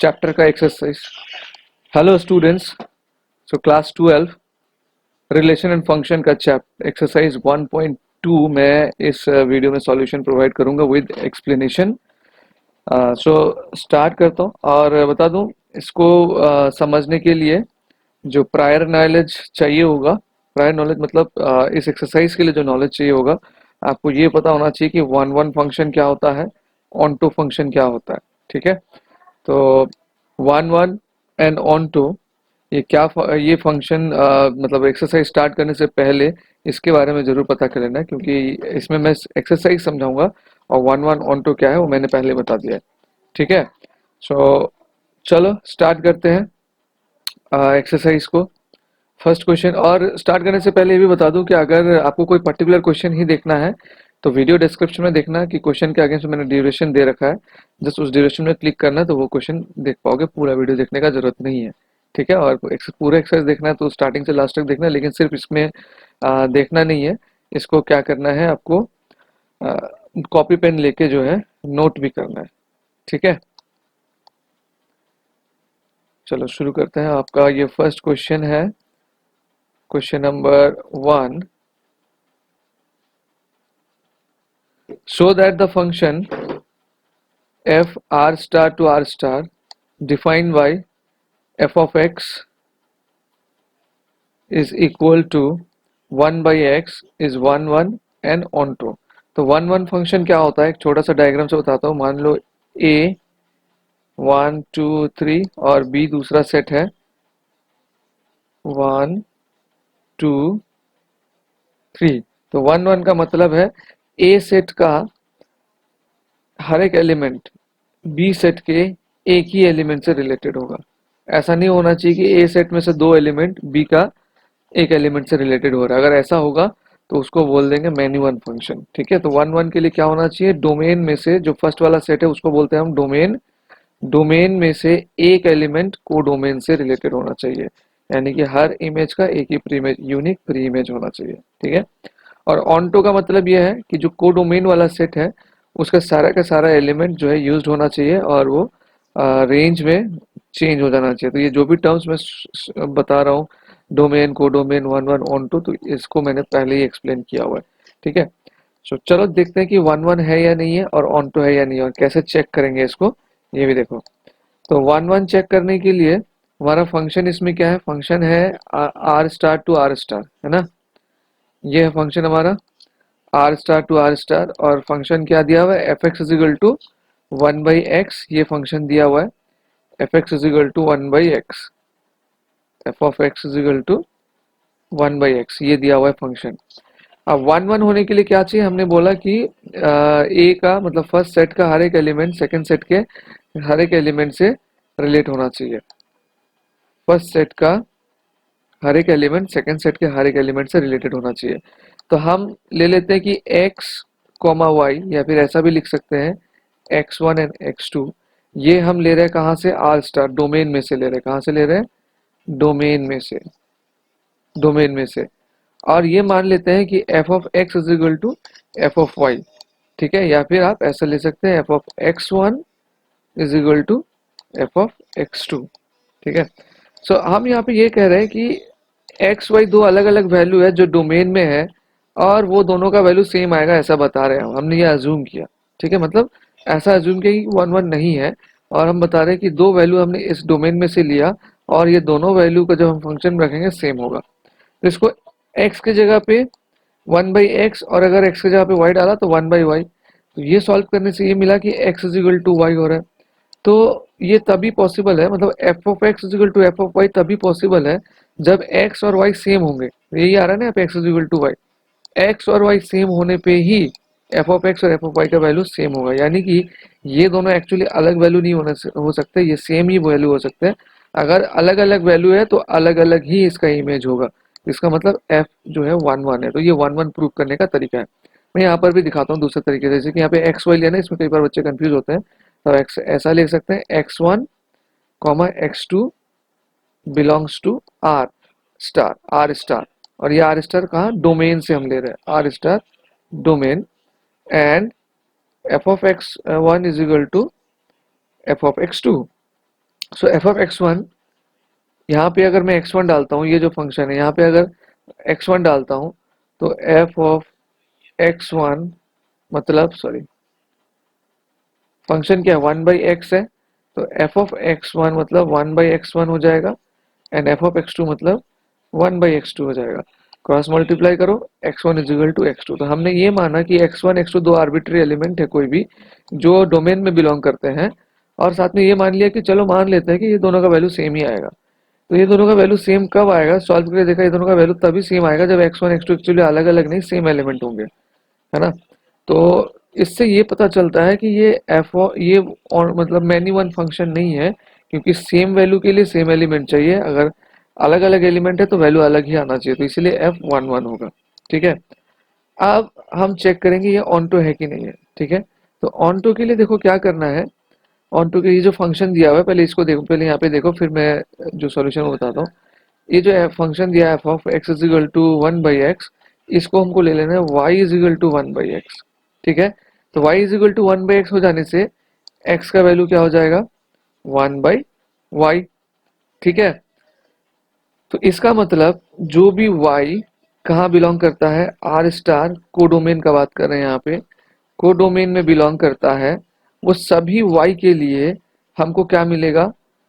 Chapter का exercise. Hello students, so class 12 relation and function का chapter exercise 1.2 मैं इस वीडियो में सॉल्यूशन प्रोवाइड करूंगा विद एक्सप्लेनेशन। सो स्टार्ट करता हूँ और बता दूं इसको समझने के लिए जो प्रायर नॉलेज चाहिए होगा। प्रायर नॉलेज मतलब इस एक्सरसाइज के लिए जो नॉलेज चाहिए होगा, आपको ये पता होना चाहिए कि वन वन फंक्शन क्या होता है, ऑन टू फंक्शन क्या होता है। ठीक है, तो one one and onto ये ये फंक्शन मतलब एक्सरसाइज स्टार्ट करने से पहले इसके बारे में जरूर पता कर लेना, क्योंकि इसमें मैं एक्सरसाइज समझाऊंगा और वन वन ऑन टू क्या है वो मैंने पहले बता दिया है। ठीक है, सो चलो स्टार्ट करते हैं एक्सरसाइज को। फर्स्ट क्वेश्चन, और स्टार्ट करने से पहले ये भी बता दूं कि अगर आपको कोई पर्टिकुलर क्वेश्चन ही देखना है तो वीडियो डिस्क्रिप्शन में देखना कि क्वेश्चन के अगेंस्ट मैंने ड्यूरेशन दे रखा है, जस्ट उस ड्यूरेशन में क्लिक करना है तो वो क्वेश्चन देख पाओगे। पूरा वीडियो देखने का जरूरत नहीं है। ठीक है, और पूरा एक्सरसाइज देखना है तो स्टार्टिंग से लास्ट तक देखना है, लेकिन सिर्फ इसमें देखना नहीं है, इसको क्या करना है आपको, कॉपी पेन लेके जो है नोट भी करना है। ठीक है, चलो शुरू करते हैं। आपका ये फर्स्ट क्वेश्चन है, question number 1। Show that the function f r star to r star defined by f of x is equal to 1 by x is 1 1 and onto। तो 1 1 फंक्शन क्या होता है, एक छोटा सा डायग्राम से बताता हूँ। मान लो a 1 2 3 और b दूसरा सेट है 1 2 3। तो 1 1 का मतलब है a सेट का हर एक एलिमेंट बी सेट के एक ही एलिमेंट से रिलेटेड होगा। ऐसा नहीं होना चाहिए कि ए सेट में से दो एलिमेंट बी का एक एलिमेंट से रिलेटेड हो रहा है। अगर ऐसा होगा तो उसको बोल देंगे मैनी वन फंक्शन। ठीक है, तो वन वन के लिए क्या होना चाहिए, डोमेन में से जो फर्स्ट वाला सेट है उसको बोलते हैं हम डोमेन। डोमेन में से एक एलिमेंट को डोमेन से रिलेटेड होना चाहिए, यानी कि हर इमेज का एक ही pre image, unique pre image होना चाहिए। ठीक है, और ऑनटो का मतलब यह है कि जो को डोमेन वाला सेट है उसका सारा का सारा एलिमेंट जो है यूज्ड होना चाहिए और वो रेंज में चेंज हो जाना चाहिए। तो ये जो भी टर्म्स मैं बता रहा हूँ, डोमेन, को डोमेन, वन वन, ऑनटो, तो इसको मैंने पहले ही एक्सप्लेन किया हुआ है। ठीक है, सो चलो देखते हैं कि वन वन है या नहीं है और ऑनटो है या नहीं है, और कैसे चेक करेंगे इसको ये भी देखो। तो वन वन चेक करने के लिए हमारा फंक्शन इसमें क्या है, फंक्शन है R star to R star, है ना। ये है फंक्शन हमारा R star to R star, और फंक्शन क्या दिया हुआ है, f x is equal to one by x, ये फंक्शन दिया हुआ है। F x is equal to one by x, f of x is equal to one by x, ये दिया हुआ है फंक्शन। अब वन वन होने के लिए क्या चाहिए, हमने बोला कि ए का मतलब फर्स्ट सेट का हर एक एलिमेंट सेकंड सेट के हर एक एलिमेंट से रिलेट होना चाहिए। फर्स्ट सेट का हर एक एलिमेंट सेकंड सेट के हर एक एलिमेंट से रिलेटेड होना चाहिए। तो हम ले लेते हैं कि x कॉमा वाई, या फिर ऐसा भी लिख सकते हैं x1 एंड x2, ये हम ले रहे हैं कहाँ से, आर स्टार डोमेन में से ले रहे हैं। कहाँ से ले रहे हैं, डोमेन में से, डोमेन में से। और ये मान लेते हैं कि f of x is equal to f of y। ठीक है, या फिर आप ऐसा ले सकते हैं f of x1 is equal to f of x2। ठीक है, सो हम यहाँ पे ये कह रहे हैं कि एक्स वाई दो अलग अलग वैल्यू है जो डोमेन में है, और वो दोनों का वैल्यू सेम आएगा, ऐसा बता रहे हैं हमने ये अज्यूम किया। ठीक है, मतलब ऐसा अज्यूम किया कि वन वन नहीं है, और हम बता रहे हैं कि दो वैल्यू हमने इस डोमेन में से लिया और ये दोनों वैल्यू का जब हम फंक्शन में रखेंगे सेम होगा। तो इसको एक्स की जगह पे वन बाई एक्स, और अगर एक्स की जगह पे वाई डाला तो वन बाई वाई। तो ये सॉल्व करने से ये मिला कि x is equal to y हो रहा है। तो ये तभी पॉसिबल है, मतलब f of x equal to f of y तभी पॉसिबल है जब एक्स और वाई सेम होंगे। यही आ रहा है ना, यहाँ पे x equal to y, x और वाई सेम होने पे ही एफ ऑफ एक्स और एफ ऑफ वाई का वैल्यू सेम होगा। यानी कि ये दोनों एक्चुअली अलग वैल्यू नहीं हो सकते, ये सेम ही वैल्यू हो सकते हैं। अगर अलग अलग वैल्यू है तो अलग अलग ही इसका इमेज होगा। इसका मतलब एफ जो है वन वन है। तो ये वन वन प्रूव करने का तरीका है। मैं यहाँ पर भी दिखाता हूँ दूसरे तरीके से, जैसे कि यहाँ पे एक्स वाई लेना, इसमें कई बार बच्चे कंफ्यूज होते हैं। तो एक्स ऐसा लिख सकते हैं, x one comma x two belongs to R star, R star, और ये आर स्टार कहाँ, डोमेन से हम ले रहे हैं, R star domain, and f of x one is equal to f of x two. So f of x one, यहाँ पे अगर मैं x1 डालता हूँ, ये जो फंक्शन है यहाँ पे अगर x1 डालता हूँ तो f ऑफ x1 मतलब सॉरी फंक्शन क्या है, 1/x है, तो f ऑफ x1 मतलब 1/x1 हो जाएगा एंड f ऑफ x2 मतलब 1/x2 हो जाएगा। क्रॉस मल्टीप्लाई करो, x1 is equal to x2। तो हमने ये माना कि x1 x2 दो आर्बिट्री एलिमेंट है कोई भी जो डोमेन में बिलोंग करते हैं, और साथ में ये मान लिया कि चलो मान लेते हैं कि ये दोनों का वैल्यू सेम ही आएगा। तो ये दोनों का वैल्यू सेम कब आएगा, सॉल्व करके देखा, ये दोनों का वैल्यू तभी सेम आएगा जब x1 x2 एक्चुअली अलग अलग नहीं सेम एलिमेंट होंगे, है ना। तो इससे ये पता चलता है कि ये ये और मतलब मैनी वन फंक्शन नहीं है, क्योंकि सेम वैल्यू के लिए सेम एलिमेंट चाहिए, अगर अलग अलग एलिमेंट है तो वैल्यू अलग ही आना चाहिए, तो इसीलिए एफ वन वन होगा। ठीक है, अब हम चेक करेंगे ये ऑनटो है कि नहीं है। ठीक है, तो ऑनटो के लिए देखो क्या करना है। ऑनटो के ये जो फंक्शन दिया हुआ है, पहले इसको देखो, पहले यहाँ पे देखो, फिर मैं जो सॉल्यूशन वो बताता हूँ। ये जो फंक्शन दिया है f of x is equal to 1/x, इसको हमको ले लेना है y is equal to 1/x। ठीक है, तो y is equal to 1/x हो जाने से x का वैल्यू क्या हो जाएगा, 1/y। ठीक है, तो इसका मतलब जो भी y कहाँ बिलोंग करता है, आर स्टार कोडोमेन का बात कर रहे हैं यहाँ पे, कोडोमेन में बिलोंग करता है, वो सभी y के लिए हमको क्या मिलेगा,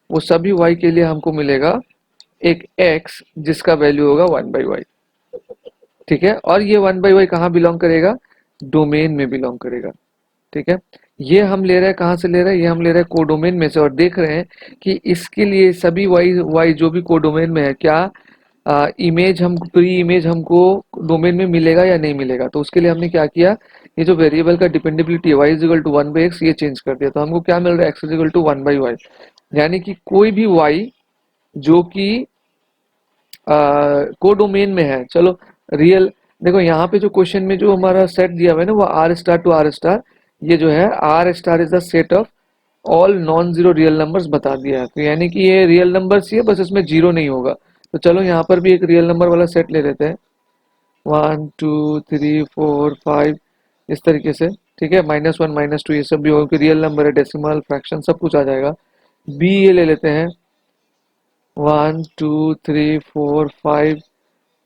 वो सभी y के लिए हमको मिलेगा एक x जिसका वैल्यू होगा 1/y। ठीक है, और ये 1/y कहाँ बिलोंग करेगा, डोमेन में बिलोंग करेगा। ठीक है, ये हम ले रहे हैं कहाँ से ले रहे हैं, ये हम ले रहे हैं कोडोमेन में से, और देख रहे हैं कि इसके लिए सभी y जो भी कोडोमेन में है, क्या इमेज हम प्री इमेज हमको डोमेन में मिलेगा या नहीं मिलेगा। तो उसके लिए हमने क्या किया, ये जो वेरिएबल का डिपेंडेबिलिटी है y is equal to 1/x, ये चेंज कर दिया, तो हमको क्या मिल रहा है, x is equal to 1/y। यानी कि कोई भी y जो कि कोडोमेन में है, चलो रियल, देखो यहाँ पे जो क्वेश्चन में जो हमारा सेट दिया हुआ है ना, वो R star to R star, ये जो है R star is the set of all non zero real numbers बता दिया है, तो यानी कि ये रियल नंबर्स ही है, बस इसमें जीरो नहीं होगा। तो चलो यहाँ पर भी एक रियल नंबर वाला सेट ले लेते हैं, 1 2 3 4 5 इस तरीके से। ठीक है, -1 -2 ये सब भी होगा, रियल नंबर है, डेसिमल फ्रैक्शन सब कुछ आ जाएगा। बी ये ले लेते हैं 1 2 3 4 5,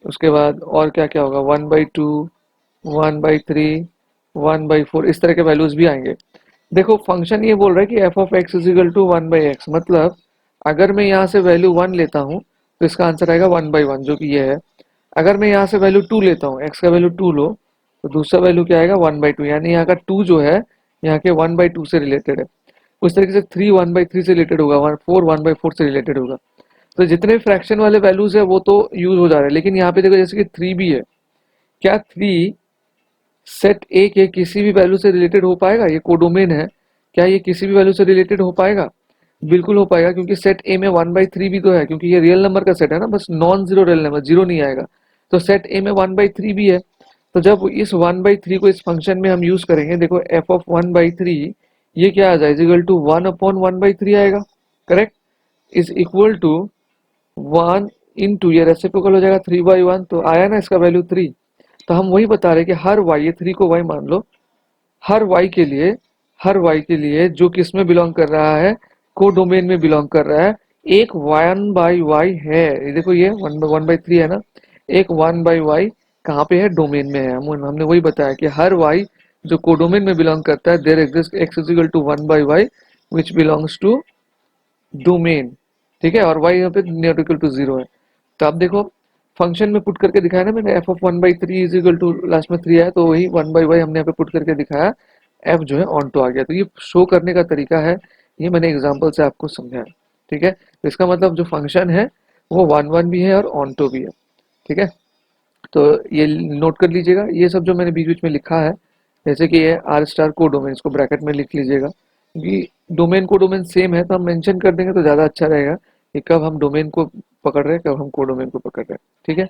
उसके बाद और क्या क्या होगा, 1/2 1/3 1/4, इस तरह के वैल्यूज भी आएंगे। देखो फंक्शन ये बोल रहा है कि f of x is equal to 1/x, मतलब अगर मैं यहाँ से वैल्यू 1 लेता हूँ तो इसका आंसर आएगा 1/1 जो कि ये है। अगर मैं यहाँ से वैल्यू 2 लेता हूँ, एक्स का वैल्यू 2 लो, तो दूसरा वैल्यू क्या आएगा 1/2, यानी यहाँ का 2 जो है यहाँ के 1/2 से रिलेटेड है। उस तरीके से 3 1/3 से रिलेटेड होगा, 4 1/4 से रिलेटेड होगा। तो जितने फ्रैक्शन वाले वैल्यूज है वो तो यूज हो जा रहे हैं, लेकिन यहाँ पे देखो जैसे कि 3 भी है, क्या 3 सेट ए के किसी भी वैल्यू से रिलेटेड हो पाएगा, ये कोडोमेन है, क्या ये किसी भी वैल्यू से रिलेटेड हो पाएगा, बिल्कुल हो पाएगा, क्योंकि सेट ए में 1/3 भी तो है, क्योंकि ये रियल नंबर का सेट है ना, बस non zero real number, zero नहीं आएगा। तो सेट ए में 1/3 भी है, तो जब इस 1/3 को इस फंक्शन में हम यूज करेंगे, देखो एफ ऑफ 1/3 ये क्या आ जाए, इक्वल टू 1/1/3 आएगा, करेक्ट, इज इक्वल टू 1 × ये रेसिप्रोकल हो जाएगा 3/1, तो आया ना इसका वैल्यू 3। तो हम वही बता रहे कि हर y, ये 3 को y मान लो, हर y के लिए, हर y के लिए जो किस में बिलोंग कर रहा है, कोडोमेन में बिलोंग कर रहा है, एक 1/y है, ये देखो ये 1/3 है ना, एक 1/y कहाँ पे है, डोमेन में है। हमने वही बताया कि हर y जो कोडोमेन में बिलोंग करता है, there exist x is equal to 1/y which belongs to domain. ठीक है, और y यहाँ पे नॉट इक्वल टू 0 है। तो आप देखो फंक्शन में पुट करके दिखाया ना मैंने, f of 1/3 is equal to last में 3 आया, तो वही 1/y हमने यहाँ पे पुट करके दिखाया, एफ जो है ऑन टू आ गया। तो ये शो करने का तरीका है, ये मैंने एग्जाम्पल से आपको समझाया। ठीक है, तो इसका मतलब जो फंक्शन है वो 1 1 भी है और ऑन टू भी है। ठीक है, तो ये नोट कर लीजिएगा, ये सब जो मैंने बीच बीच में लिखा है, जैसे कि ये आर स्टार को डोमेन, इसको ब्रैकेट में लिख लीजिएगा, क्योंकि डोमेन को डोमेन सेम है तो हम मेंशन कर देंगे तो ज़्यादा अच्छा रहेगा कि कब हम डोमेन को पकड़ रहे हैं, कब हम कोडोमेन को पकड़ रहे हैं। ठीक है,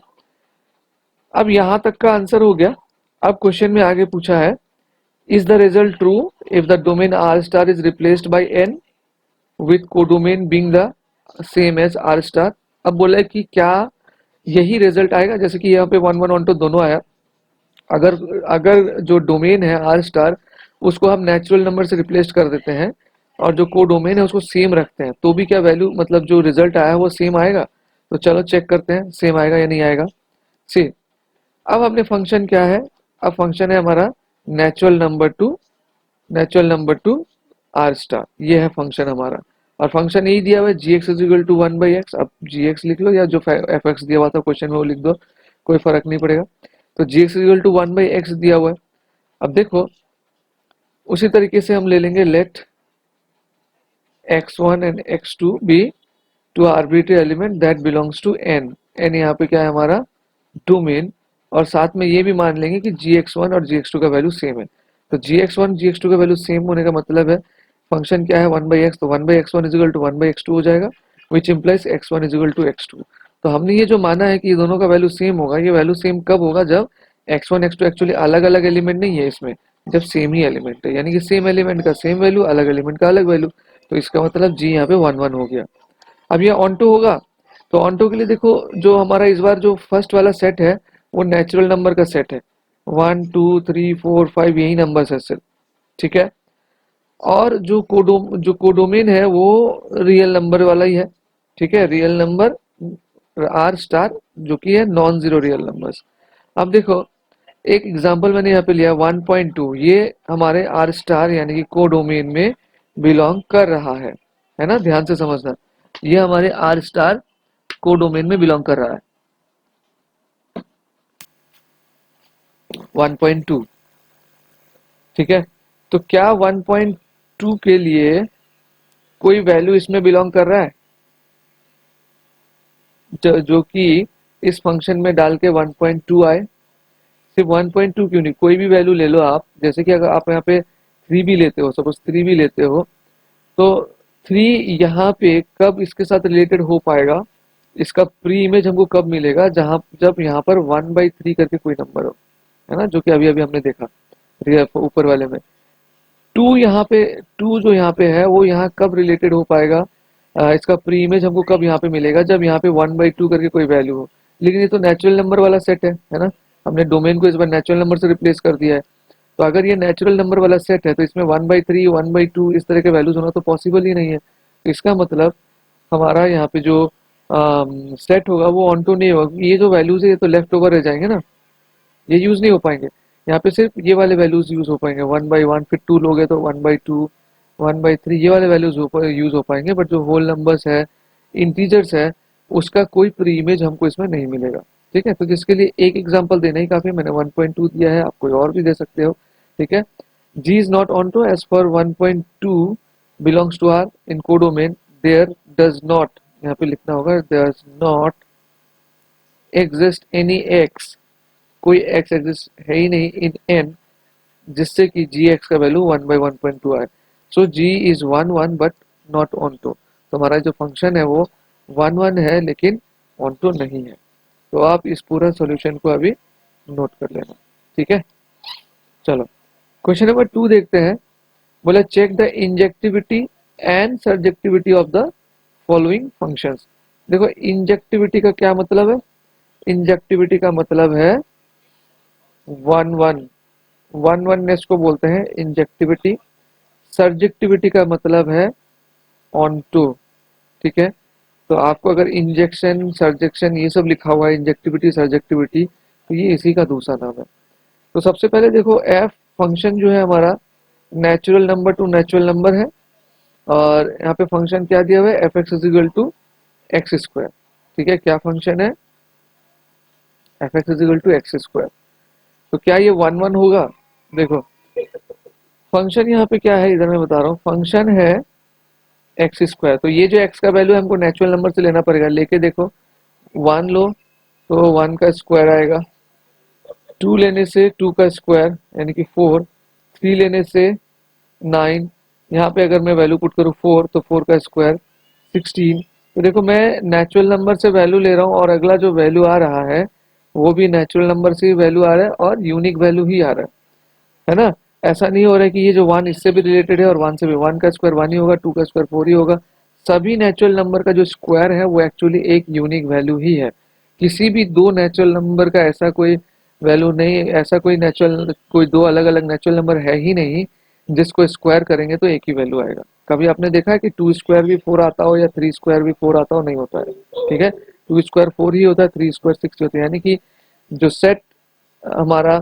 अब यहाँ तक का आंसर हो गया। अब क्वेश्चन में आगे पूछा है, is the result true if the domain R star is replaced by N with codomain being the same as R star. अब बोला है कि क्या यही रिजल्ट आएगा, जैसे कि यहाँ पे 1 1 1 2 दोनों आया, अगर अगर जो डोमेन है आर स्टार उसको हम नेचुरल नंबर से रिप्लेस कर देते हैं और जो कोडोमेन है उसको सेम रखते हैं तो भी क्या वैल्यू मतलब जो रिजल्ट आया है वो सेम आएगा। तो चलो चेक करते हैं सेम आएगा या नहीं आएगा। सी, अब हमने फंक्शन क्या है, अब फंक्शन है हमारा natural number to R star, ये है फंक्शन हमारा। और फंक्शन यही दिया हुआ है g x is equal to one by x. अब जी एक्स लिख लो या जो एफ एक्स दिया हुआ था क्वेश्चन में वो लिख दो, कोई फर्क नहीं पड़ेगा। तो g x is equal to one by x दिया हुआ है। अब देखो उसी तरीके से हम ले लेंगे late x1 and x2 be two arbitrary element that belongs to n। n यहाँ पे क्या है हमारा डोमेन, और साथ में ये भी मान लेंगे कि gx1 और gx2 का वैल्यू सेम है। तो gx1 gx2 का वैल्यू सेम होने का मतलब है फंक्शन क्या है 1/x, तो 1/x1 is equal to 1/x2 हो जाएगा, which implies x1 is equal to x2। तो हमने ये जो माना है कि ये दोनों का वैल्यू सेम होगा, ये वैल्यू सेम कब होगा जब x1 x2 एक्चुअली अलग अलग एलिमेंट नहीं है इसमें, जब सेम ही एलिमेंट है, यानी कि सेम एलिमेंट का सेम वैल्यू, अलग एलिमेंट का अलग वैल्यू। तो इसका मतलब जी यहाँ पे 1 1 हो गया। अब ये ऑन्टो होगा, तो ऑन्टो के लिए देखो जो हमारा इस बार जो फर्स्ट वाला सेट है वो नेचुरल नंबर का सेट है, 1 2 3 4 5 यही नंबर है सिर्फ, ठीक है। और जो कोडोमेन है वो रियल नंबर वाला ही है, ठीक है, रियल नंबर आर स्टार जो कि है नॉन जीरो रियल नंबर्स। अब देखो एक एग्जांपल मैंने यहाँ पे लिया 1.2, ये हमारे आर स्टार यानी कि कोडोमेन में बिलोंग कर रहा है ना, ध्यान से समझना, ये हमारे आर स्टार कोडोमेन में बिलोंग कर रहा है 1.2, ठीक है। तो क्या 1.2 के लिए कोई वैल्यू इसमें बिलोंग कर रहा है जो कि इस फंक्शन में डाल के 1.2 आए? सिर्फ 1.2 क्यों नहीं, कोई भी वैल्यू ले लो आप, जैसे कि अगर आप यहाँ पे 3 भी लेते हो, सपोज 3 भी लेते हो, तो 3 यहाँ पे कब इसके साथ रिलेटेड हो पाएगा, इसका प्री इमेज हमको कब मिलेगा, जब यहाँ पर 1/3 करके कोई नंबर हो, है ना, जो कि अभी अभी हमने देखा ऊपर वाले में। टू यहाँ पे, टू जो यहाँ पे है वो यहाँ कब रिलेटेड हो पाएगा, इसका प्री इमेज हमको कब यहाँ पे मिलेगा, जब यहाँ पे 1/2 करके कोई वैल्यू हो। लेकिन ये तो नेचुरल नंबर वाला सेट है ना, हमने डोमेन को इस बार नेचुरल नंबर से रिप्लेस कर दिया है। तो अगर ये नेचुरल नंबर वाला सेट है तो इसमें 1/3 1/2 इस तरह के वैल्यूज होना तो पॉसिबल ही नहीं है। तो इसका मतलब हमारा यहाँ पे जो सेट होगा वो ऑन टू नहीं होगा, ये जो वैल्यूज है ये तो लेफ्ट ओवर रह जाएंगे ना, ये यूज नहीं हो पाएंगे। यहाँ पे सिर्फ ये वाले वैल्यूज यूज हो पाएंगे 1/1, फिर 2 लोगे तो 1/2 1/3, ये वाले वैल्यूज यूज हो पाएंगे, बट जो होल नंबर्स है इंटीजर्स है उसका कोई प्री इमेज हमको इसमें नहीं मिलेगा, ठीक है। तो जिसके लिए एक एग्जांपल देना ही काफी, मैंने 1.2 दिया है, आप कोई और भी दे सकते हो, ठीक है। G is not onto as per 1.2 belongs to R in codomain, there does not, यहाँ पे लिखना होगा there does not exist any x, कोई x एग्जिस्ट है ही नहीं इन n जिससे कि जी एक्स का वैल्यू 1/1.2 आए। So g is 1 1 but not onto, तो हमारा जो फंक्शन है वो 1 1 है लेकिन ऑन टू नहीं है। तो आप इस पूरा सॉल्यूशन को अभी नोट कर लेना, ठीक है। चलो क्वेश्चन नंबर 2 देखते हैं। बोला check the injectivity and surjectivity of the following functions. देखो इंजेक्टिविटी का क्या मतलब है, इंजेक्टिविटी का मतलब है 1 1 को बोलते हैं इंजेक्टिविटी। सर्जेक्टिविटी का मतलब है ऑन टू, ठीक है। तो आपको अगर इंजेक्शन सर्जेक्शन ये सब लिखा हुआ है, इंजेक्टिविटी सर्जेक्टिविटी, तो ये इसी का दूसरा नाम है। तो सबसे पहले देखो एफ फंक्शन जो है हमारा natural number to natural number है, और यहाँ पे फंक्शन क्या दिया हुआ है f x is equal to x square, ठीक है। क्या फंक्शन है, f x is equal to x square. तो क्या ये 1 1 होगा, देखो फंक्शन यहाँ पे क्या है, इधर मैं बता रहा हूँ, फंक्शन है एक्स स्क्वायर। तो ये जो एक्स का वैल्यू हमको नेचुरल नंबर से लेना पड़ेगा, लेके देखो 1 लो तो 1 का स्क्वायर आएगा, 2 लेने से 2 का स्क्वायर यानी कि 4, 3 लेने से 9, यहाँ पे अगर मैं वैल्यू पुट करूँ 4 तो 4 का स्क्वायर 16। तो देखो मैं नेचुरल नंबर से वैल्यू ले रहा हूँ और अगला जो वैल्यू आ रहा है वो भी नेचुरल नंबर से ही वैल्यू आ रहा है और यूनिक वैल्यू ही आ रहा है ना। ऐसा नहीं हो रहा है कि ये जो 1 इससे भी रिलेटेड है और 1 से भी, 1 का स्क्वायर 1 ही होगा, 2 का स्क्वायर 4 ही होगा। सभी नेचुरल नंबर का जो स्क्वायर है वो एक्चुअली एक यूनिक वैल्यू ही है। किसी भी दो नेचुरल नंबर का ऐसा कोई वैल्यू नहीं, ऐसा कोई दो अलग अलग नेचुरल नंबर है ही नहीं जिसको स्क्वायर करेंगे तो एक ही वैल्यू आएगा, कभी आपने देखा है कि 2 स्क्वायर भी 4 आता हो या 3 स्क्वायर भी 4 आता हो? नहीं होता है। ठीक है, 2 स्क्वायर 4 ही होता है, 3 स्क्वायर 6 होता है। यानी कि जो सेट हमारा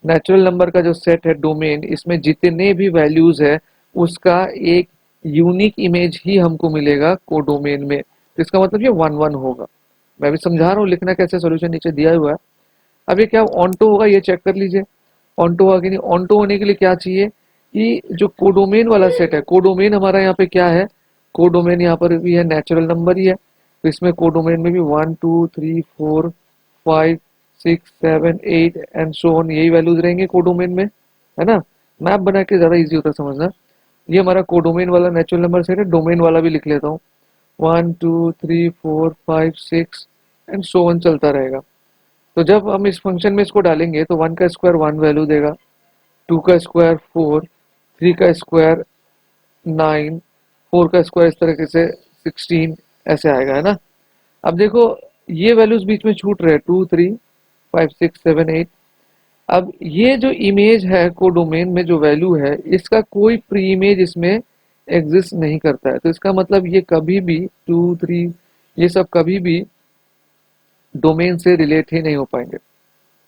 नेचुरल नंबर का जो सेट है डोमेन, इसमें जितने भी वैल्यूज है उसका एक यूनिक इमेज ही हमको मिलेगा कोडोमेन में। तो इसका मतलब ये 1 1 होगा। मैं भी समझा रहा हूँ लिखना कैसे, सॉल्यूशन नीचे दिया हुआ है। अब ये क्या ऑन्टो होगा, ये चेक कर लीजिए ऑन्टो होगा कि नहीं। ऑन्टो होने के लिए क्या चाहिए कि जो कोडोमेन वाला सेट है, कोडोमेन हमारा यहाँ पे क्या है, कोडोमेन यहाँ पर भी है नेचुरल नंबर ही है। तो इसमें कोडोमेन में भी 1 2 3 4 5 6 7 8 एंड सो ऑन, यही वैल्यूज रहेंगे कोडोमेन में, है ना। मैप बना के ज्यादा इजी होता है समझना। ये हमारा कोडोमेन वाला नेचुरल नंबर सेट है। डोमेन वाला भी लिख लेता हूँ, 1 2 3 4 5 6 एंड सो ऑन चलता रहेगा। तो जब हम इस फंक्शन में इसको डालेंगे तो 1 का स्क्वायर 1 वैल्यू देगा, 2 का स्क्वायर 4, 3 का स्क्वायर 9, 4 का स्क्वायर इस तरीके से 16 ऐसे आएगा, है ना। अब देखो ये वैल्यूज बीच में छूट रहे हैं, 2 3 5 6 7 8। अब ये जो इमेज है कोडोमेन में जो वैल्यू है, इसका कोई प्री इमेज इसमें एग्जिस्ट नहीं करता है। तो इसका मतलब ये कभी भी 2 3 ये सब कभी भी डोमेन से रिलेट ही नहीं हो पाएंगे,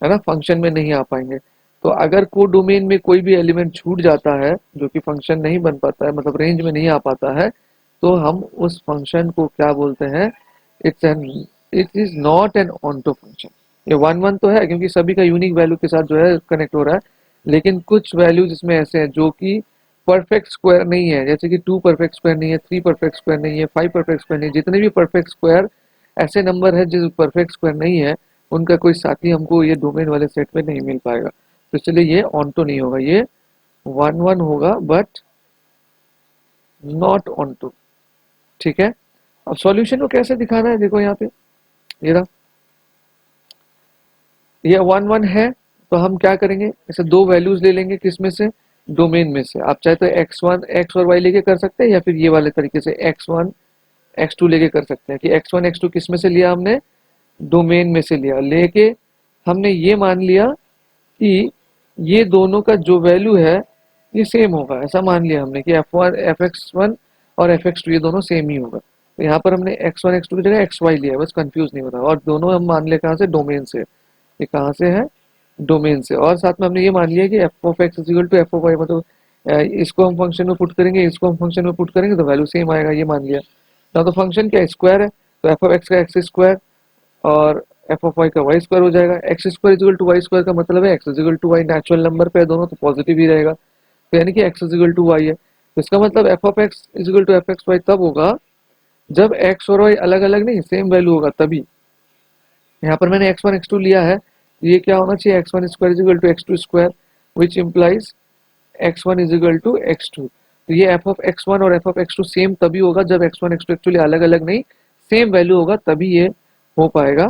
है ना, फंक्शन में नहीं आ पाएंगे। तो अगर कोड डोमेन में कोई भी एलिमेंट छूट जाता है जो कि फंक्शन नहीं बन पाता है, मतलब रेंज में नहीं आ पाता है, तो हम उस फंक्शन को क्या बोलते हैं, it is not an onto function. ये 1 1 तो है क्योंकि सभी का यूनिक वैल्यू के साथ जो है कनेक्ट हो रहा है, लेकिन कुछ वैल्यूज इसमें ऐसे हैं जो कि परफेक्ट स्क्वायर नहीं है। जैसे कि 2 परफेक्ट स्क्वायर नहीं है, 3 परफेक्ट स्क्वायर नहीं है, 5 परफेक्ट स्क्वायर नहीं है। जितने भी परफेक्ट स्क्वायर ऐसे नंबर है जो परफेक्ट स्क्वायर नहीं है, उनका कोई साथी हमको ये डोमेन वाले सेट में नहीं मिल पाएगा। तो इसलिए ये ऑन्टो नहीं होगा, ये 1 1 होगा बट नॉट ऑन्टो। ठीक है, अब सॉल्यूशन को कैसे दिखाना है, देखो यहाँ पे ये रहा, ये 1 1 है। तो हम क्या करेंगे, ऐसे दो वैल्यूज ले लेंगे, किसमें से, डोमेन में से। आप चाहे तो x1 x और y लेके कर सकते हैं, या फिर ये वाले तरीके से x1 x2 लेके कर सकते हैं कि x1 x2 किस में से लिया हमने, डोमेन में से लिया। लेके हमने ये मान लिया कि ये दोनों का जो वैल्यू है ये सेम होगा, ऐसा मान लिया हमने कि fx1 और fx2 ये दोनों सेम ही होगा। तो यहाँ पर हमने x1 x2 की जगह xy लिया है, बस कंफ्यूज नहीं होता। और दोनों हम मान लिया कहाँ से, डोमेन से। ये कहाँ से है, डोमेन से। और साथ में हमने ये मान लिया कि f of x is equal to f of y, मतलब इसको हम फंक्शन में पुट करेंगे, इसको हम फंक्शन में पुट करेंगे तो वैल्यू सेम आएगा, ये मान लिया ना। तो फंक्शन क्या स्क्वायर है, तो एफ ऑफ एक्स का एक्स स्क्वायर और एफ ऑफ वाई का वाई स्क्वायर हो जाएगा। X square is equal to y square का मतलब है x is equal to y, natural number पे है दोनों तो पॉजिटिव ही रहेगा, तो यानी कि x is equal to y है। तो इसका मतलब f of x is equal to f x y तब होगा जब एक्स और वाई अलग अलग नहीं सेम वैल्यू होगा तभी। यहाँ पर मैंने x1 x2 लिया है, ये क्या होना चाहिए, x1 square is equal to x2 square, which implies x1 is equal to x2। तो ये f ऑफ x1 और f ऑफ x2 सेम तभी होगा जब x1 x2 एक्चुअली अलग अलग नहीं सेम वैल्यू होगा, तभी ये हो पाएगा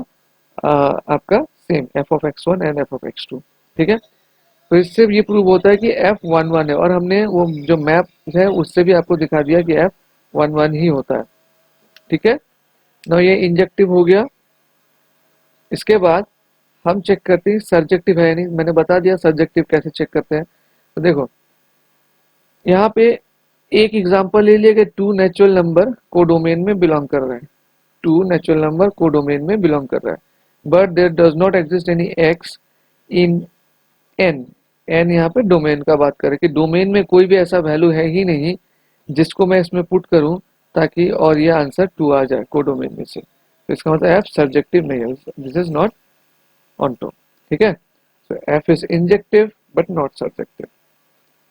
आपका same f of x1 and f of x2। ठीक है, तो इससे ये प्रूव होता है कि f 1 1 है, और हमने वो जो मैप है उससे भी आपको दिखा दिया कि f 1 1 ही होता है। ठीक है ना, ये इंजेक्टिव हो गया। इसके बाद हम चेक करते हैं सर्जेक्टिव है या नहीं। मैंने बता दिया सर्जेक्टिव कैसे चेक करते हैं। तो देखो यहाँ पे एक एग्जांपल ले लिया कि टू नेचुरल नंबर कोडोमेन में बिलोंग कर रहे हैं, टू नेचुरल नंबर कोडोमेन में बिलोंग कर रहा है, but there does not exist any x in N. N यहाँ पे डोमेन का बात करें कि डोमेन में कोई भी ऐसा वैल्यू है ही नहीं जिसको मैं इसमें पुट करूं ताकि और ये आंसर टू आ जाए कोडोमेन में से। तो इसका मतलब एफ सर्जेक्टिव नहीं है, दिस इज नॉट ऑन्टो। ठीक है, so f is injective but not surjective।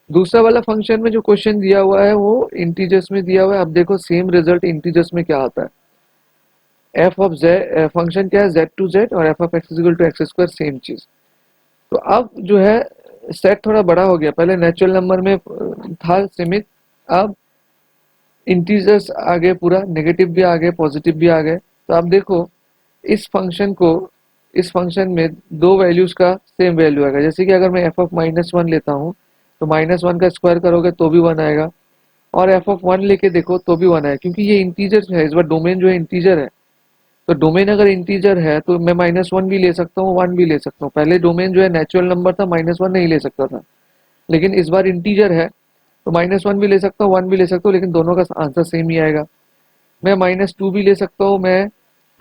दूसरा वाला फंक्शन में जो क्वेश्चन दिया हुआ है वो इंटीजर्स में दिया हुआ है। अब देखो सेम रिजल्ट इंटीजर्स में क्या आता है, f ऑफ z फंक्शन क्या है z टू z और f of x equal to x square same चीज। तो अब जो है सेट थोड़ा बड़ा हो गया, पहले नेचुरल नंबर में था सीमित, अब इंटीजर्स आ गए, पूरा नेगेटिव भी आ गए पॉजिटिव भी आ गए। तो आप देखो इस फंक्शन को, इस फंक्शन में दो वैल्यूज का सेम वैल्यू आएगा। जैसे कि अगर मैं एफ ऑफ -1 लेता हूँ तो -1 का स्क्वायर करोगे तो भी 1 आएगा, और एफ ऑफ 1 लेके देखो तो भी 1 आएगा, क्योंकि ये इंटीजर है। इस बार डोमेन जो है इंटीजर है, तो डोमेन अगर इंटीजर है तो मैं -1 भी ले सकता हूँ 1 भी ले सकता हूँ। पहले डोमेन जो है नेचुरल नंबर था, -1 नहीं ले सकता था, लेकिन इस बार इंटीजर है तो -1 भी ले सकता हूँ, 1 भी ले सकता हूँ, लेकिन दोनों का आंसर सेम ही आएगा। मैं -2 भी ले सकता हूँ, मैं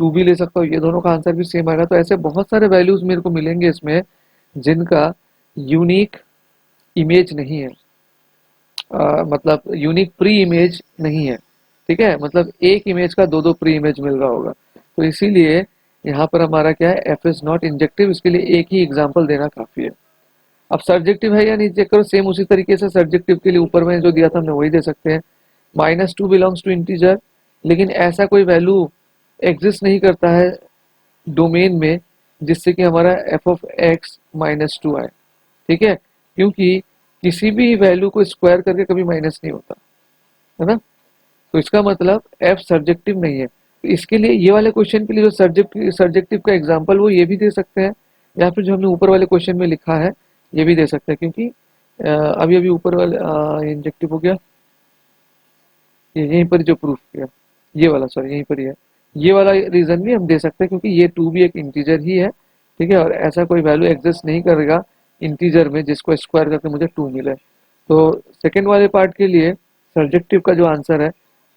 2 भी ले सकता हूँ, ये दोनों का आंसर भी सेम आएगा। तो ऐसे बहुत सारे वैल्यूज मेरे को मिलेंगे इसमें जिनका यूनिक इमेज नहीं है, मतलब यूनिक प्री इमेज नहीं है। ठीक है, मतलब एक इमेज का दो दो प्री इमेज मिल रहा होगा। तो इसीलिए यहाँ पर हमारा क्या है, एफ इज नॉट इंजेक्टिव, इसके लिए एक ही एग्जाम्पल देना काफी है। अब सब्जेक्टिव है या नहीं चेक करो, सेम उसी तरीके से सब्जेक्टिव के लिए ऊपर में जो दिया था हमने वही दे सकते हैं। -2 बिलोंग्स टू इंटीजर, लेकिन ऐसा कोई वैल्यू एग्जिस्ट नहीं करता है डोमेन में जिससे कि हमारा एफ ऑफ एक्स -2 आए। ठीक है, क्योंकि किसी भी वैल्यू को स्क्वायर करके कभी माइनस नहीं होता है ना। तो इसका मतलब एफ सब्जेक्टिव नहीं है। तो इसके लिए ये वाले क्वेश्चन के लिए जो सब्जेक्टिव का एग्जांपल वो ये भी दे सकते हैं, या फिर जो हमने ऊपर वाले क्वेश्चन में लिखा है ये भी दे सकते हैं, क्योंकि अभी अभी ऊपर वाले इंजेक्टिव हो गया, ये यहीं पर जो प्रूफ किया, ये वाला सॉरी यहीं पर ही है, ये वाला रीजन भी हम दे सकते हैं क्योंकि ये 2 भी एक इंटीजर ही है। ठीक है, और ऐसा कोई वैल्यू एग्जिस्ट नहीं करेगा इंटीजर में जिसको स्क्वायर करके मुझे 2 मिले। तो सेकेंड वाले पार्ट के लिए सब्जेक्टिव का जो आंसर है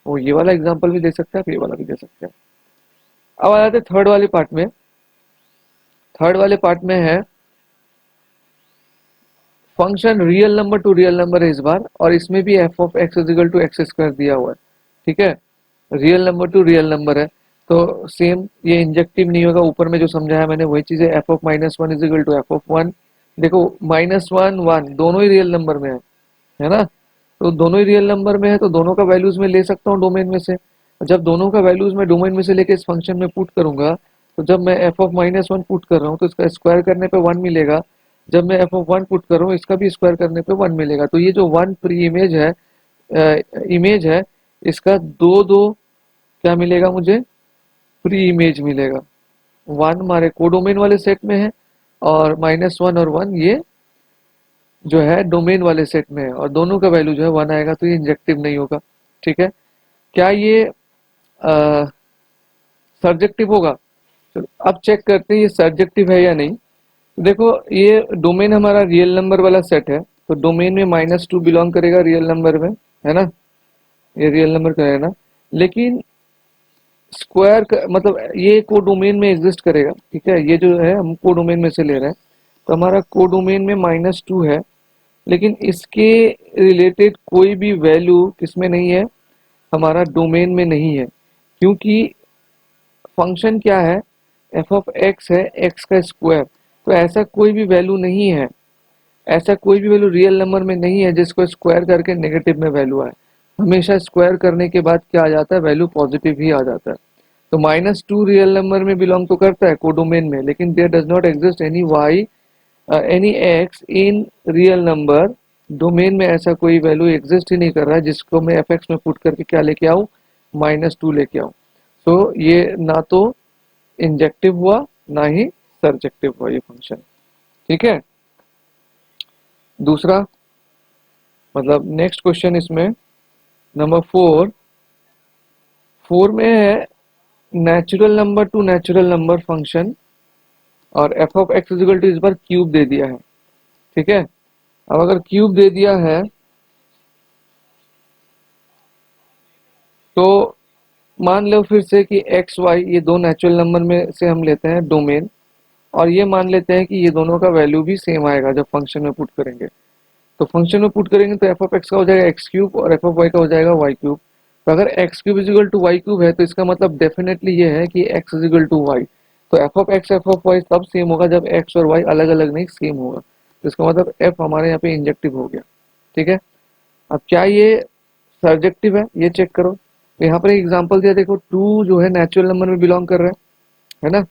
वो ये वाला एग्जाम्पल भी दे सकते हैं, आप ये वाला भी दे सकते हैं। अब आ जाते हैं थर्ड वाले पार्ट में। थर्ड वाले पार्ट में है function real number to real number है इस बार, और इसमें भी f of x is equal to x square दिया हुआ है। ठीक है, real number to real number है, तो सेम ये इंजेक्टिव नहीं होगा। ऊपर में जो समझाया मैंने वही चीज है, f of -1 is equal to f of 1। देखो -1 1 दोनों ही रियल नंबर में है ना। तो दोनों ही रियल नंबर में है तो दोनों का वैल्यूज में ले सकता हूँ डोमेन में से। जब दोनों का वैल्यूज मैं डोमेन में से लेके इस फंक्शन में पुट करूंगा, तो जब मैं एफ ऑफ -1 पुट कर रहा हूँ तो इसका स्क्वायर करने पे 1 मिलेगा। जब मैं एफ ऑफ 1 पुट कर रहा हूँ इसका भी स्क्वायर करने पे 1 मिलेगा। तो ये जो 1 प्री इमेज है इसका दो दो क्या मिलेगा मुझे, प्री इमेज मिलेगा। 1 हमारे कोडोमेन वाले सेट में है, और -1 और 1 ये जो है डोमेन वाले सेट में है, और दोनों का वैल्यू जो है 1 आएगा, तो ये इंजेक्टिव नहीं होगा। ठीक है, क्या ये सब्जेक्टिव होगा? चलो अब चेक करते हैं ये सब्जेक्टिव है या नहीं। तो देखो ये डोमेन हमारा रियल नंबर वाला सेट है, तो डोमेन में -2 बिलोंग करेगा रियल नंबर में, है ना, ये रियल नंबर का है ना। लेकिन स्क्वायर मतलब ये कोडोमेन में एग्जिस्ट करेगा। ठीक है, ये जो है हम कोडोमेन में से ले रहे हैं, तो हमारा कोडोमेन में -2 है, लेकिन इसके रिलेटेड कोई भी वैल्यू किसमें नहीं है, हमारा डोमेन में नहीं है। क्योंकि फंक्शन क्या है, एफ ऑफ एक्स है, एक्स का स्क्वायर। तो ऐसा कोई भी वैल्यू नहीं है, ऐसा कोई भी वैल्यू रियल नंबर में नहीं है जिसको स्क्वायर करके नेगेटिव में वैल्यू आए। हमेशा स्क्वायर करने के बाद क्या आ जाता है, वैल्यू पॉजिटिव ही आ जाता है। तो -2 रियल नंबर में बिलोंग तो करता है कोडोमेन में, लेकिन there does not exist any y any x in real number. Domain में ऐसा कोई वैल्यू एग्जिस्ट ही नहीं कर रहा है जिसको मैं एफ एक्स में पुट करके क्या लेके आऊँ, -2 लेके आऊँ। तो ये ना तो इंजेक्टिव हुआ ना ही सर्जेक्टिव हुआ ये फंक्शन। ठीक है, दूसरा मतलब नेक्स्ट क्वेश्चन इसमें नंबर 4 में है natural number to natural number function, और f of x is equal to इस बार क्यूब दे दिया है। ठीक है, अब अगर क्यूब दे दिया है तो मान लो फिर से कि एक्स वाई ये दो नेचुरल नंबर में से हम लेते हैं डोमेन, और ये मान लेते हैं कि ये दोनों का वैल्यू भी सेम आएगा जब फंक्शन में पुट करेंगे। तो फंक्शन में पुट करेंगे तो एफ ऑफ एक्स का हो जाएगा एक्स क्यूब और एफ ऑफ वाई का हो जाएगा वाई क्यूब। तो अगर x cube is equal to y cube है तो इसका मतलब डेफिनेटली ये है कि एक्स इजिकल टू वाई। तो f of x f of y तब सेम होगा जब एक्स और वाई अलग अलग नहीं सेम होगा। तो इसका मतलब एफ हमारे यहाँ पे इंजेक्टिव हो गया। ठीक है, अब क्या ये सब्जेक्टिव है ये चेक करो। तो यहाँ पर एक एग्जाम्पल दिया, देखो 2 जो है नेचुरल नंबर में बिलोंग कर रहा है ना,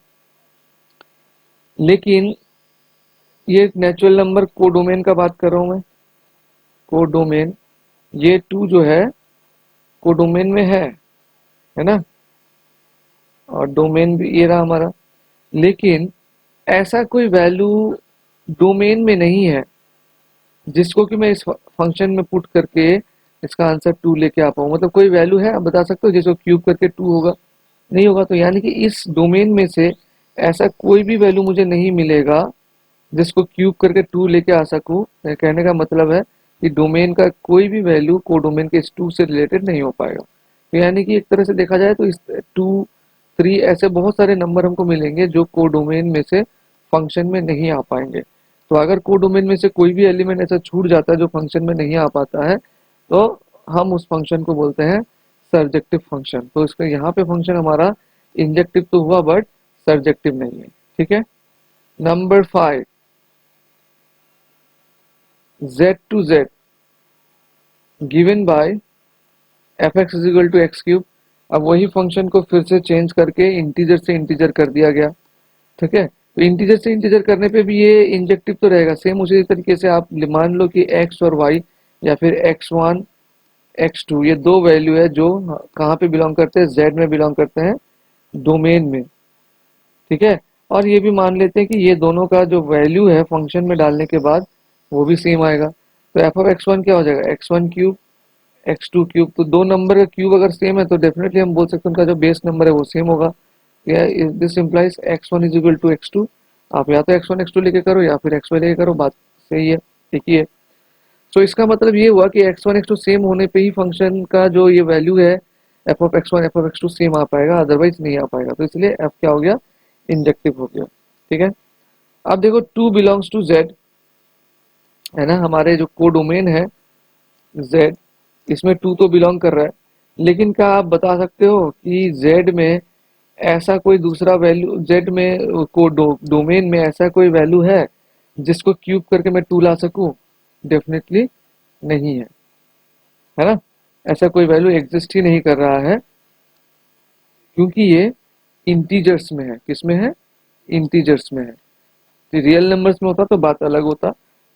लेकिन ये नेचुरल नंबर कोडोमेन का बात कर रहा हूं मैं, कोडोमेन, ये 2 जो है कोडोमेन में है ना, और डोमेन भी ये रहा हमारा। लेकिन ऐसा कोई वैल्यू डोमेन में नहीं है जिसको कि मैं इस फंक्शन में पुट करके इसका आंसर 2 लेके आ पाऊँ। मतलब कोई वैल्यू है आप बता सकते हो जिसको क्यूब करके 2 होगा? नहीं होगा। तो यानी कि इस डोमेन में से ऐसा कोई भी वैल्यू मुझे नहीं मिलेगा जिसको क्यूब करके 2 लेके आ सकूं। कहने का मतलब है कि डोमेन का कोई भी वैल्यू कोडोमेन के इस टू से रिलेटेड नहीं हो पाएगा। तो यानी कि एक तरह से देखा जाए तो इस टू, थ्री ऐसे बहुत सारे नंबर हमको मिलेंगे जो कोडोमेन में से फंक्शन में नहीं आ पाएंगे। तो अगर कोडोमेन में से कोई भी एलिमेंट ऐसा छूट जाता है जो फंक्शन में नहीं आ पाता है, तो हम उस फंक्शन को बोलते हैं सर्जेक्टिव फंक्शन। तो इसका यहाँ पे फंक्शन हमारा इंजेक्टिव तो हुआ बट सर्जेक्टिव नहीं है। ठीक है। Number 5, z to z given by f x is equal to x cube. अब वही फंक्शन को फिर से चेंज करके इंटीजर से इंटीजर कर दिया गया। ठीक है। तो इंटीजर से इंटीजर करने पे भी ये इंजेक्टिव तो रहेगा। सेम उसी तरीके से आप मान लो कि x और y या फिर x1 x2 ये दो वैल्यू है जो कहाँ पे बिलोंग करते हैं, z में बिलोंग करते हैं, डोमेन में। ठीक है। और ये भी मान लेते हैं कि ये दोनों का जो वैल्यू है फंक्शन में डालने के बाद वो भी सेम आएगा। तो एफ ऑफ x1 क्या हो जाएगा, x1 क्यूब x2 क्यूब। तो दो नंबर का क्यूब अगर सेम है तो डेफिनेटली हम बोल सकते हैं उनका जो बेस नंबर है वो सेम होगा। This implies x1 is equal to x2। आप या तो x1 x2 लेके करो या फिर xy लेके करो, बात सही है, ठीक ही है। तो इसका मतलब ये हुआ कि x1 x2 सेम होने पे ही फंक्शन का जो ये वैल्यू है f of x1 f of x2 same आ पाएगा, अदरवाइज नहीं आ पाएगा। तो इसलिए f क्या हो गया, इंजेक्टिव हो गया। ठीक है। अब देखो 2 बिलोंग्स टू z है ना, हमारे जो कोडोमेन है z, इसमें 2 तो बिलोंग कर रहा है, लेकिन क्या आप बता सकते हो कि z में ऐसा कोई दूसरा वैल्यू, z में डोमेन में ऐसा कोई वैल्यू है जिसको क्यूब करके मैं 2 ला सकूं? डेफिनेटली नहीं है ना। ऐसा कोई वैल्यू एग्जिस्ट ही नहीं कर रहा है, क्योंकि ये इंटीजर्स में है। किस में है, इंटीजर्स में है। रियल नंबर्स में होता तो बात अलग होता।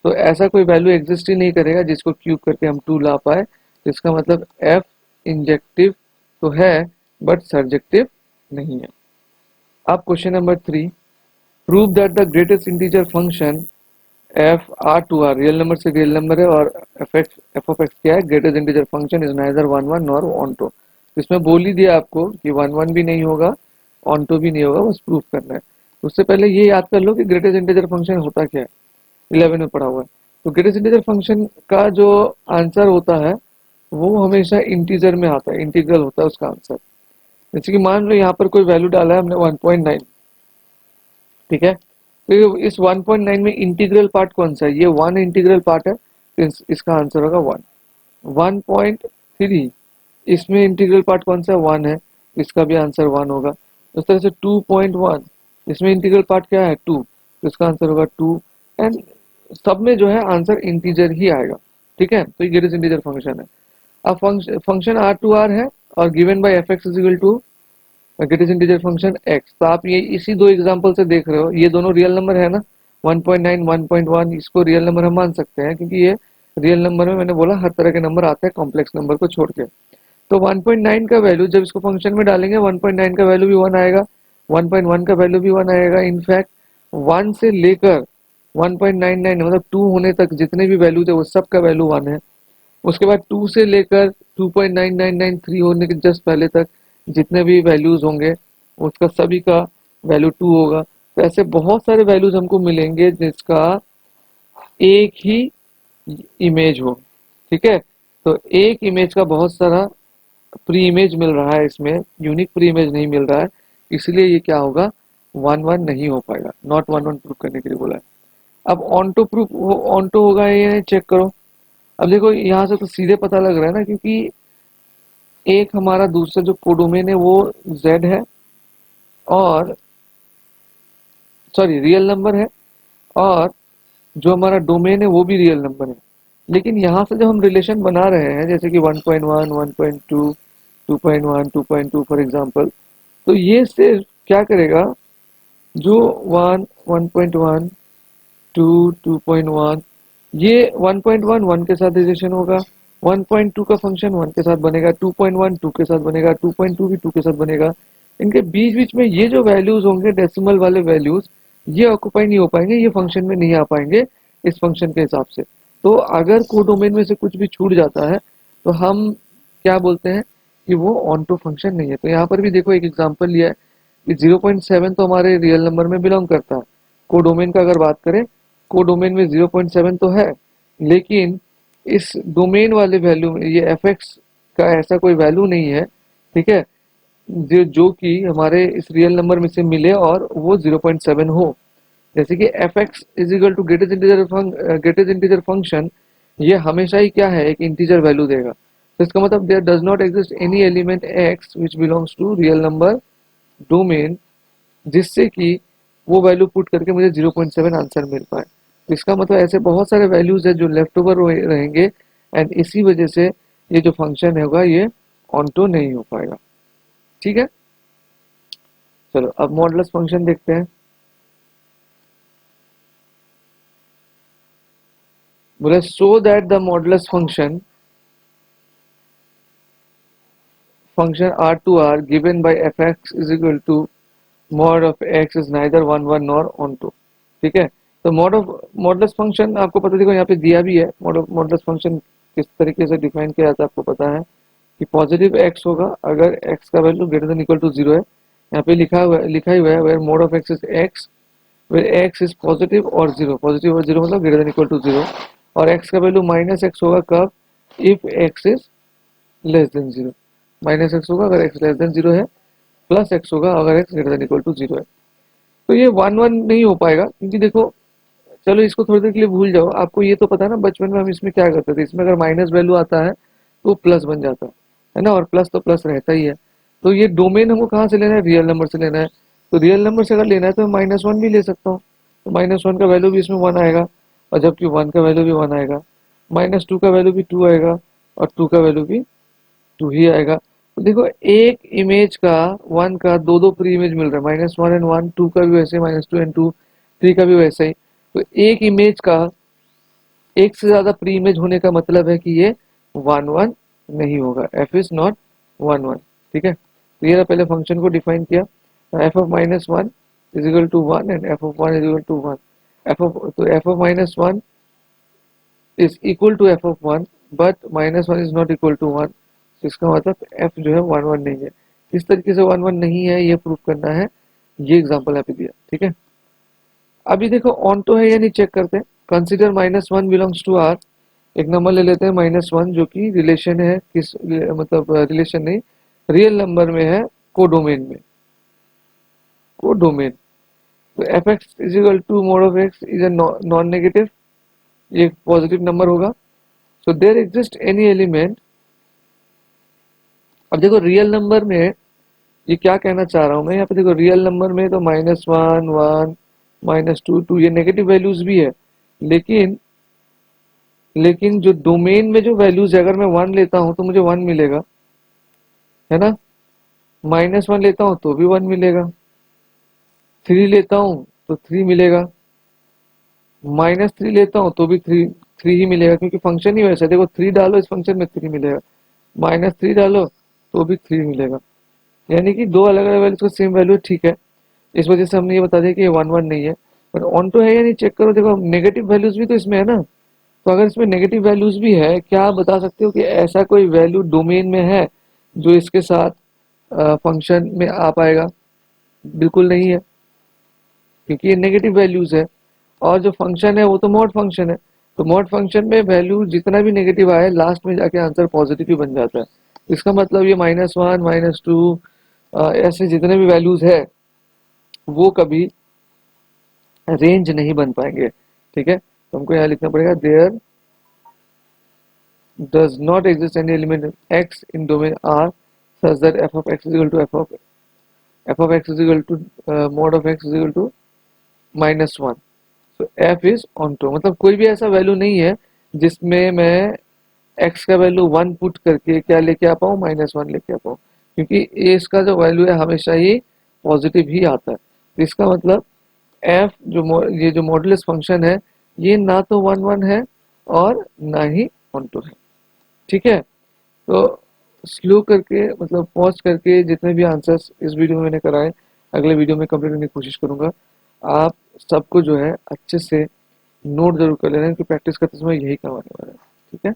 तो ऐसा कोई वैल्यू एग्जिस्ट ही नहीं करेगा जिसको क्यूब करके हम 2 ला पाए। तो इसका मतलब f इंजेक्टिव तो है बट सर्जेक्टिव नहीं है। अब question number 3, prove that the greatest integer function f R to R, real number से रियल नंबर है और एफ ऑफ एक्स क्या है, greatest integer function is neither one one nor onto. इसमें बोल ही दिया आपको कि वन वन भी नहीं होगा, ऑनटो भी नहीं होगा, बस प्रूफ करना है। उससे पहले ये याद कर लो कि ग्रेटेस्ट इंटीजर फंक्शन होता क्या है, 11 में पढ़ा हुआ है। तो ग्रेटेस्ट इंटीजर फंक्शन का जो आंसर होता है वो हमेशा इंटीजर में आता है, इंटीग्रल होता है उसका आंसर। जैसे कि मान लो यहाँ पर कोई वैल्यू डाला है हमने 1.9, ठीक है। तो इस 1.9 में इंटीग्रल पार्ट कौन सा है, ये 1 इंटीग्रल पार्ट है, तो इसका आंसर होगा 1। 1.3 इसमें इंटीग्रल पार्ट कौन सा है, 1 है, इसका भी आंसर 1 होगा। उस तरह से 2.1 इसमें इंटीग्रल पार्ट क्या है, 2, तो इसका आंसर होगा 2। एंड सब में जो है आंसर इंटीजर ही आएगा। ठीक है। तो ये ग्रेटेस्ट इंटीजर फंक्शन है। अब फंक्शन आर टू आर है और given by f x is equal to greatest integer function x। तो आप ये इसी दो एग्जांपल से देख रहे हो, ये दोनों रियल नंबर है ना, 1.9 1.1, इसको रियल नंबर हम मान सकते हैं क्योंकि ये रियल नंबर में मैंने बोला हर तरह के नंबर आते हैं कॉम्प्लेक्स नंबर को छोड़ के। तो 1.9 का वैल्यू जब इसको फंक्शन में डालेंगे 1.9 का वैल्यू भी 1 आएगा, 1.1 का वैल्यू भी 1 आएगा। इनफैक्ट 1 से लेकर 1.99 मतलब 2 होने तक जितने भी वैल्यू थे वो सब का वैल्यू 1 है। उसके बाद 2 से लेकर 2.9993 होने के जस्ट पहले तक जितने भी वैल्यूज होंगे उसका सभी का वैल्यू 2 होगा। तो ऐसे बहुत सारे वैल्यूज हमको मिलेंगे जिसका एक ही इमेज हो। ठीक है। तो एक इमेज का बहुत सारा प्री इमेज मिल रहा है, इसमें यूनिक प्री इमेज नहीं मिल रहा है, इसलिए ये क्या होगा, 1 1 नहीं हो पाएगा। नॉट 1 1 प्रूफ करने के लिए बोला है। अब ऑनटो प्रूफ, ऑनटो होगा ये चेक करो। अब देखो यहाँ से तो सीधे पता लग रहा है ना, क्योंकि एक हमारा दूसरा जो कोडोमेन है वो z है और सॉरी रियल नंबर है, और जो हमारा डोमेन है वो भी रियल नंबर है। लेकिन यहाँ से जब हम रिलेशन बना रहे हैं जैसे कि 1.1 1.2 2.1 2.2 फॉर एग्जांपल, तो ये सिर्फ क्या करेगा, जो 1 1.1 2 2.1 ये 1.1 1 के साथ रिलेशन होगा, 1.2 का फंक्शन 1 के साथ बनेगा, 2.1 2 के साथ बनेगा, 2.2 भी 2 के साथ बनेगा। इनके बीच बीच में ये जो वैल्यूज होंगे डेसिमल वाले वैल्यूज, ये ऑक्यूपाई नहीं हो पाएंगे, ये फंक्शन में नहीं आ पाएंगे इस फंक्शन के हिसाब से। तो अगर कोडोमेन में से कुछ भी छूट जाता है तो हम क्या बोलते हैं कि वो ऑन टू फंक्शन नहीं है। तो यहाँ पर भी देखो एक एग्जाम्पल लिया है कि 0.7 तो हमारे रियल नंबर में बिलोंग करता है। कोडोमेन का अगर बात करें, कोडोमेन में 0.7 तो है, लेकिन इस डोमेन वाले वैल्यू में ये एफ एक्स का ऐसा कोई वैल्यू नहीं है, ठीक है, जो कि हमारे इस रियल नंबर में से मिले और वो 0.7 हो। जैसे कि f x is equal to greatest integer function, ये हमेशा ही क्या है, एक इंटीजर वैल्यू देगा। तो इसका मतलब there does not exist any element x which belongs to real number domain, जिससे कि वो वैल्यू पुट करके मुझे 0.7 आंसर मिल पाए। तो इसका मतलब ऐसे बहुत सारे वैल्यूज है जो लेफ्ट ओवर रहेंगे, एंड इसी वजह से ये जो फंक्शन होगा ये ऑन्टो नहीं हो पाएगा। ठीक है, चलो अब मॉडुलस फंक्शन देखते हैं। बोले so that the modulus function R to R given by f x is equal to mod of x is neither 1 1 nor onto। ठीक है, तो मॉडुलस फंक्शन आपको पता, देखो यहाँ पे दिया भी है मॉडुलस फंक्शन किस तरीके से डिफाइन किया जाता है आपको पता है कि पॉजिटिव x होगा अगर x का value greater than equal to 0 है। यहाँ पे लिखा ही हुआ है where mod of x is x, where x is positive और 0, पॉजिटिव और 0 मतलब ग्रेटर देन इक्वल टू 0, और x का वैल्यू माइनस एक्स होगा कब, if x is less than 0। Minus x होगा अगर x लेस देन 0 है, प्लस एक्स होगा अगर x greater than equal to 0 है। तो ये 1 1 नहीं हो पाएगा, क्योंकि देखो, चलो इसको थोड़ी देर के लिए भूल जाओ, आपको ये तो पता है ना बचपन में हम इसमें क्या करते थे, इसमें अगर माइनस वैल्यू आता है तो प्लस बन जाता है ना, और प्लस तो प्लस रहता ही है। तो ये डोमेन हमको कहाँ से लेना है, रियल नंबर से लेना है। तो रियल नंबर से अगर लेना है तो मैं -1 भी ले सकता हूँ, तो -1 का वैल्यू भी इसमें 1 आएगा, और जबकि 1 का वैल्यू भी 1 आएगा, -2 का वैल्यू भी 2 आएगा, और 2 का वैल्यू भी 2 ही आएगा। तो देखो एक इमेज का 1 का दो दो प्री इमेज मिल रहा है, -1 एंड 1, 2 का भी वैसे, -2 एंड 2, 3 का भी वैसे ही। तो एक इमेज का एक से ज्यादा प्री इमेज होने का मतलब है कि ये 1 1 नहीं होगा, एफ इज नॉट 1 1। ठीक है, तो ये पहले फंक्शन को डिफाइन किया, f of -1 is equal to 1 and f of 1 is equal to 1। तो f of -1 is equal to f of 1, but -1 is not equal to 1। तो इसका मतलब एफ जो है 1 1 नहीं है। किस तरीके से 1 1 नहीं है ये प्रूव करना है, ये एग्जांपल यहाँ पे दिया। ठीक है, अभी देखो ऑन्टो है या नहीं चेक करते हैं। कंसिडर -1 बिलोंग्स टू आर, एक नंबर ले लेते हैं -1 जो कि रिलेशन है, किस मतलब रिलेशन नहीं, रियल नंबर में है, कोडोमेन में, कोडोमेन। तो f x is equal to mod of x is a non negative, ये पॉजिटिव नंबर होगा। So there exist any element, अब देखो रियल नंबर में ये क्या कहना चाह रहा हूं मैं यहाँ पे, देखो रियल नंबर में तो -1 1 -2 2 ये नेगेटिव वैल्यूज भी है, लेकिन लेकिन जो डोमेन में जो वैल्यूज है, अगर मैं 1 लेता हूं तो मुझे 1 मिलेगा, है ना, -1 लेता हूं तो भी 1 मिलेगा, 3 लेता हूं तो 3 मिलेगा, -3 लेता हूं तो भी 3 3 ही मिलेगा, क्योंकि फंक्शन ही वैसा है। देखो 3 डालो इस फंक्शन में 3 मिलेगा, -3 डालो तो भी 3 मिलेगा, यानी कि दो अलग अलग वैल्यूज का सेम वैल्यू, ठीक है। इस वजह से हमने ये बता दिया कि ये 1 1 नहीं है। पर ऑन तो है या नहीं चेक करो, देखो नेगेटिव वैल्यूज भी तो इसमें है ना। तो अगर इसमें नेगेटिव वैल्यूज भी है, क्या आप बता सकते हो कि ऐसा कोई वैल्यू डोमेन में है जो इसके साथ फंक्शन में आ पाएगा? बिल्कुल नहीं है, क्योंकि ये नेगेटिव वैल्यूज है, और जो फंक्शन है वो तो मॉड फंक्शन है। तो मॉड फंक्शन में वैल्यू जितना भी नेगेटिव आए, लास्ट में जाके आंसर पॉजिटिव ही बन जाता है। इसका मतलब ये -1 -2 ऐसे जितने भी वैल्यूज है वो कभी रेंज नहीं बन पाएंगे। ठीक है, तो हमको यहाँ लिखना पड़ेगा there does not exist any element x in domain R such that f of x is equal to f of x is equal to mod of x is equal to -1। तो एफ इज ऑन टू, मतलब कोई भी ऐसा value नहीं है जिसमें मैं x का वैल्यू 1 पुट करके क्या लेके आ पाऊँ, -1 लेके आ पाऊँ, क्योंकि ए इसका जो वैल्यू है हमेशा ही पॉजिटिव ही आता है। तो इसका मतलब एफ ये जो मॉडुलस फंक्शन है, ये ना तो 1 1 है और ना ही ऑन टू है। ठीक है, तो स्लो करके मतलब पॉज करके जितने भी आंसर्स इस वीडियो में मैंने कराए, अगले वीडियो में कंप्लीट करने की कोशिश करूंगा। आप सबको जो है अच्छे से नोट जरूर कर लेना, क्योंकि प्रैक्टिस करते समय यही काम आने वाला है। ठीक है।